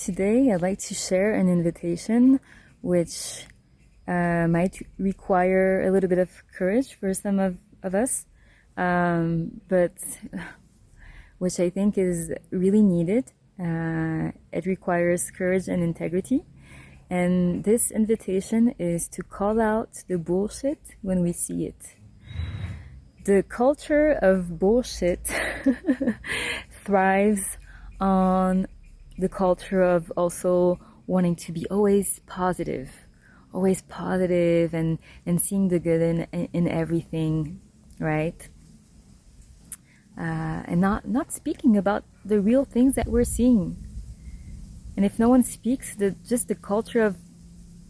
Today I'd like to share an invitation which might require a little bit of courage for some of us, but which I think is really needed. It requires courage and integrity. And this invitation is to call out the bullshit when we see it. The culture of bullshit thrives on the culture of also wanting to be always positive and seeing the good in everything, right? And not speaking about the real things that we're seeing. And if no one speaks, just the culture of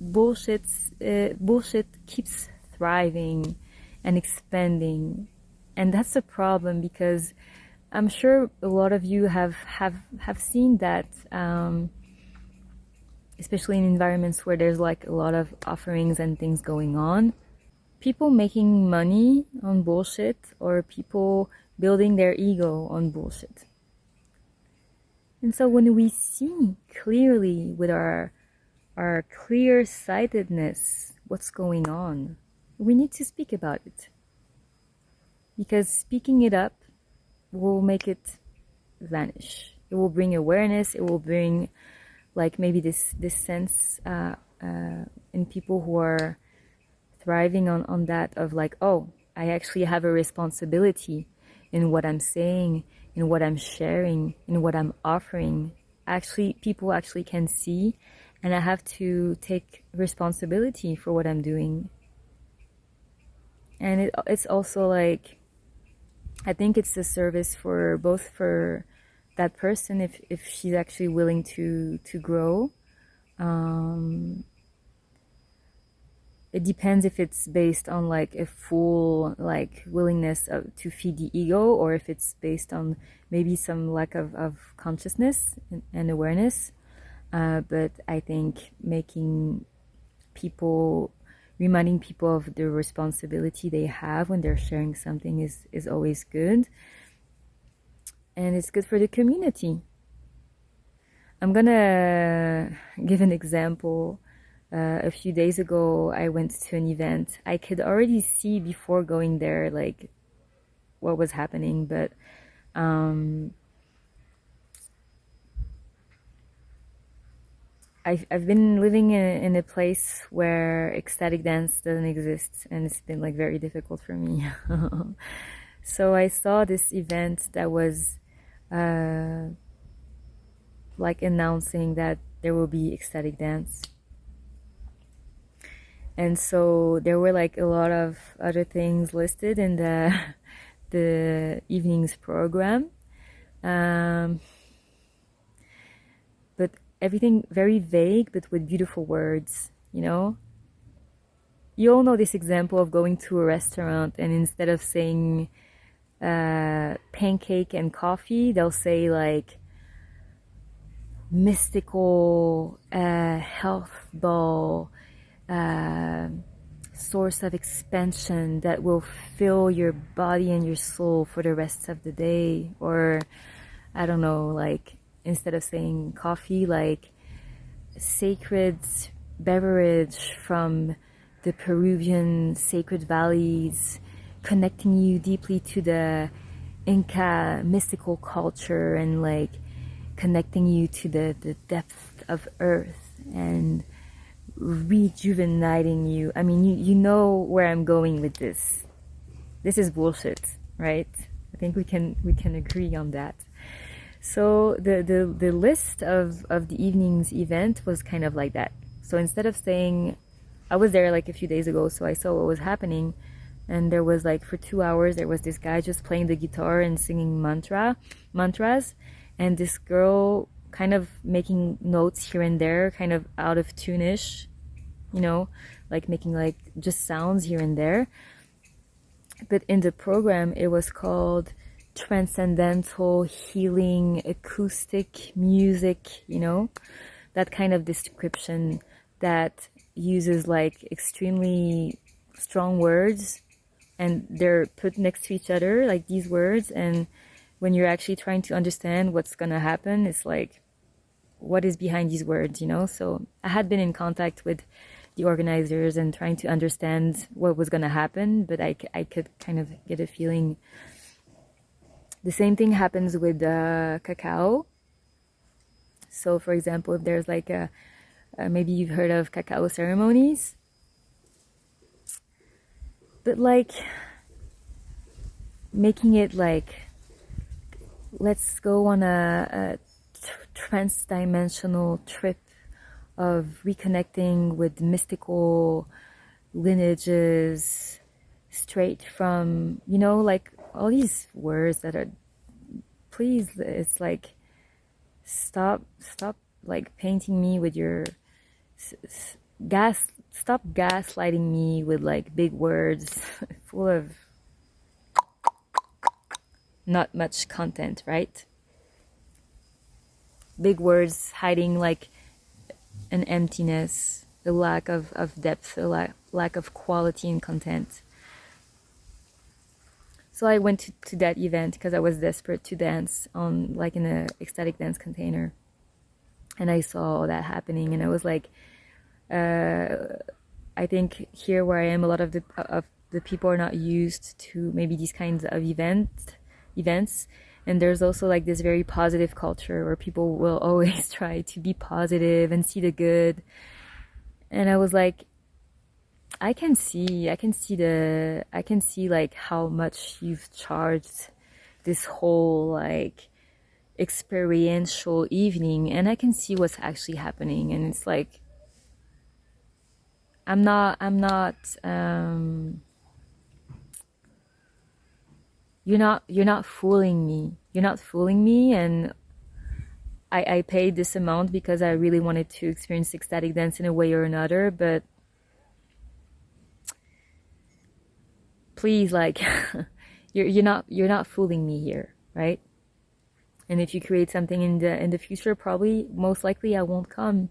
bullshit keeps thriving and expanding. And that's a problem, because I'm sure a lot of you have seen that, especially in environments where there's like a lot of offerings and things going on. People making money on bullshit, or people building their ego on bullshit. And so when we see clearly with our clear-sightedness what's going on, we need to speak about it. Because speaking it up will make it vanish. It will bring awareness. It will bring like maybe this sense in people who are thriving on that of like, oh, I actually have a responsibility in what I'm saying, in what I'm sharing, in what I'm offering. Actually, people actually can see, and I have to take responsibility for what I'm doing. And it's also like, I think it's a service for both for that person if she's actually willing to grow. It depends if it's based on like a full like willingness to feed the ego, or if it's based on maybe some lack of consciousness and awareness. But I think reminding people of the responsibility they have when they're sharing something is always good. And it's good for the community. I'm gonna give an example. A few days ago, I went to an event. I could already see before going there, like, what was happening, but I've been living in a place where ecstatic dance doesn't exist, and it's been like very difficult for me. So I saw this event that was like announcing that there will be ecstatic dance. And so there were like a lot of other things listed in the evening's program. But everything very vague, but with beautiful words, you know? You all know this example of going to a restaurant, and instead of saying pancake and coffee, they'll say like mystical health ball, source of expansion that will fill your body and your soul for the rest of the day. Or I don't know, like instead of saying coffee, like sacred beverage from the Peruvian sacred valleys, connecting you deeply to the Inca mystical culture, and like connecting you to the depth of earth and rejuvenating you. I mean, you know where I'm going with this. This is bullshit, right? I think we can agree on that. So the list of the evening's event was kind of like that. So instead of saying, I was there like a few days ago, so I saw what was happening, and there was like for 2 hours there was this guy just playing the guitar and singing mantras, and this girl kind of making notes here and there, kind of out of tune-ish, you know, like making like just sounds here and there. But in the program, it was called transcendental healing acoustic music, you know, that kind of description that uses like extremely strong words, and they're put next to each other, like these words, and when you're actually trying to understand what's gonna happen, it's like what is behind these words, you know? So I had been in contact with the organizers and trying to understand what was going to happen, but I could kind of get a feeling. The same thing happens with cacao. So for example, if there's like maybe you've heard of cacao ceremonies, but like making it like, let's go on a trans-dimensional trip of reconnecting with mystical lineages straight from, you know, like all these words that are, please, it's like, stop like painting me with your stop gaslighting me with like big words full of not much content, right? Big words hiding like an emptiness, a lack of depth, a lack of quality and content. So I went to that event because I was desperate to dance on like in a ecstatic dance container, and I saw all that happening, and I was like, I think here where I am, a lot of the people are not used to maybe these kinds of events, and there's also like this very positive culture where people will always try to be positive and see the good, and I was like, I can see like how much you've charged this whole like experiential evening, and I can see what's actually happening, and it's like, I'm not you're not fooling me. You're not fooling me, and I paid this amount because I really wanted to experience ecstatic dance in a way or another, but please, like, you're not fooling me here, right? And if you create something in the future, probably most likely I won't come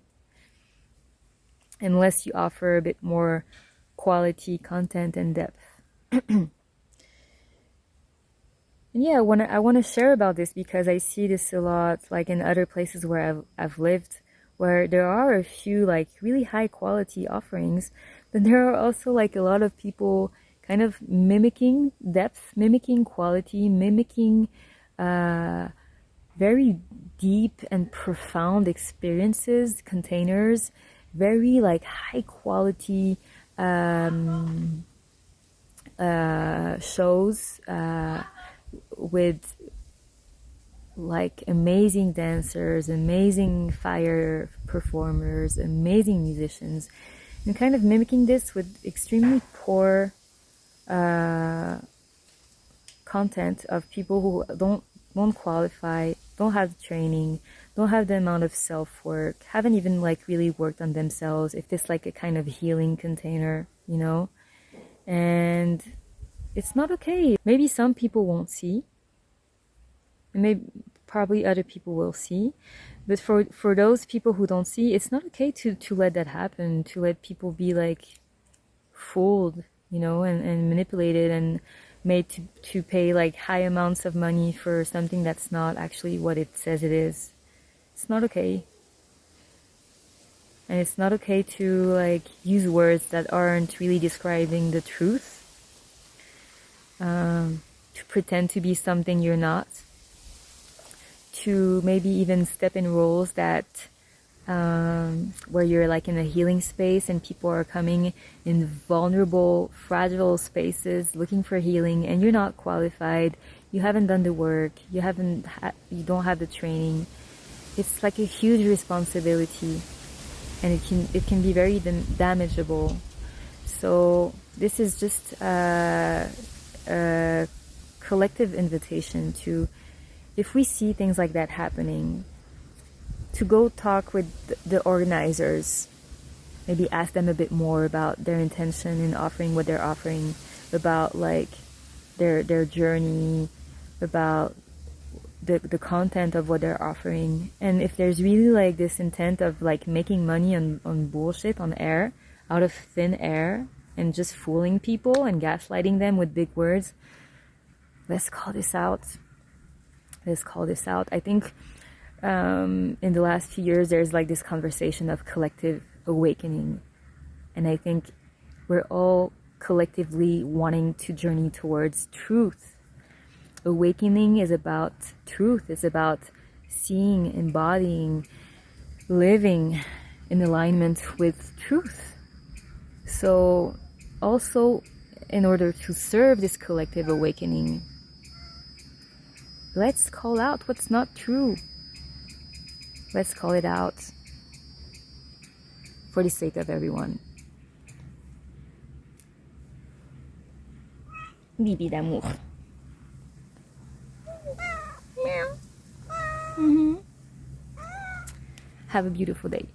unless you offer a bit more quality content and depth. And yeah, I want to share about this because I see this a lot, like in other places where I've lived, where there are a few like really high quality offerings, but there are also like a lot of people kind of mimicking depth, mimicking quality, mimicking very deep and profound experiences, containers, very like high quality shows with like amazing dancers, amazing fire performers, amazing musicians, and kind of mimicking this with extremely poor content of people who don't qualify, don't have the training, don't have the amount of self-work, haven't even like really worked on themselves, if it's like a kind of healing container, you know? And it's not okay. Maybe some people won't see, and maybe probably other people will see, but for those people who don't see, it's not okay to let that happen, to let people be like fooled, you know, and manipulated and made to pay like high amounts of money for something that's not actually what it says it is. It's not okay. And it's not okay to like use words that aren't really describing the truth, to pretend to be something you're not, to maybe even step in roles that where you're like in a healing space and people are coming in vulnerable, fragile spaces looking for healing, and you're not qualified, you haven't done the work, you don't have the training. It's like a huge responsibility, and it can be very damageable. So this is just a collective invitation to, if we see things like that happening, to go talk with the organizers, maybe ask them a bit more about their intention in offering what they're offering, about like their journey, about the content of what they're offering. And if there's really like this intent of like making money on bullshit, on air, out of thin air, and just fooling people and gaslighting them with big words, let's call this out. I think in the last few years, there's like this conversation of collective awakening. And I think we're all collectively wanting to journey towards truth. Awakening is about truth. It's about seeing, embodying, living in alignment with truth. So also, in order to serve this collective awakening, let's call out what's not true. Let's call it out for the sake of everyone. Bibi d'amour. Have a beautiful day.